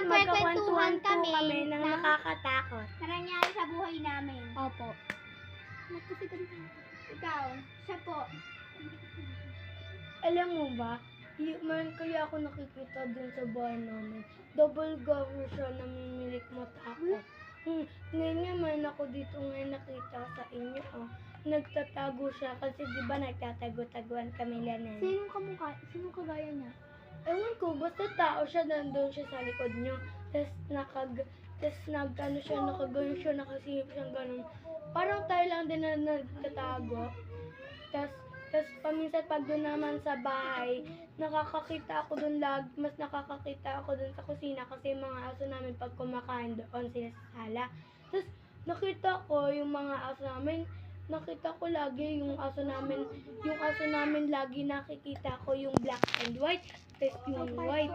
magkakwentuhan po kami kami ng ng- nakakatakot. Nangyari sa buhay namin. Opo. Ikaw, siya po. Alam mo ba, man kaya ako nakikita dun sa bahay namin. Double cover siya, namimilik matakot. Ngayon naman ako dito ngayon nakita sa inyo. Oh. Nagtatago siya kasi di ba nagtatago-taguan kami lanan. Sinong kamukha? Sinong kagaya niya? Ewan ko, basta tao siya, nandun siya sa likod niyo. Tapos nagano siya, nakagayon siya, nakasilip siyang ganun. Parang tayo lang din na nagtatago. Tapos paminsan pag doon naman sa bahay, nakakakita ako doon mas nakakakita ako doon sa kusina kasi yung mga aso namin pag kumakain doon sila sa sala. Tapos nakita ko yung mga aso namin, nakita ko lagi yung aso namin lagi nakikita ko yung black and white, tapos yung white.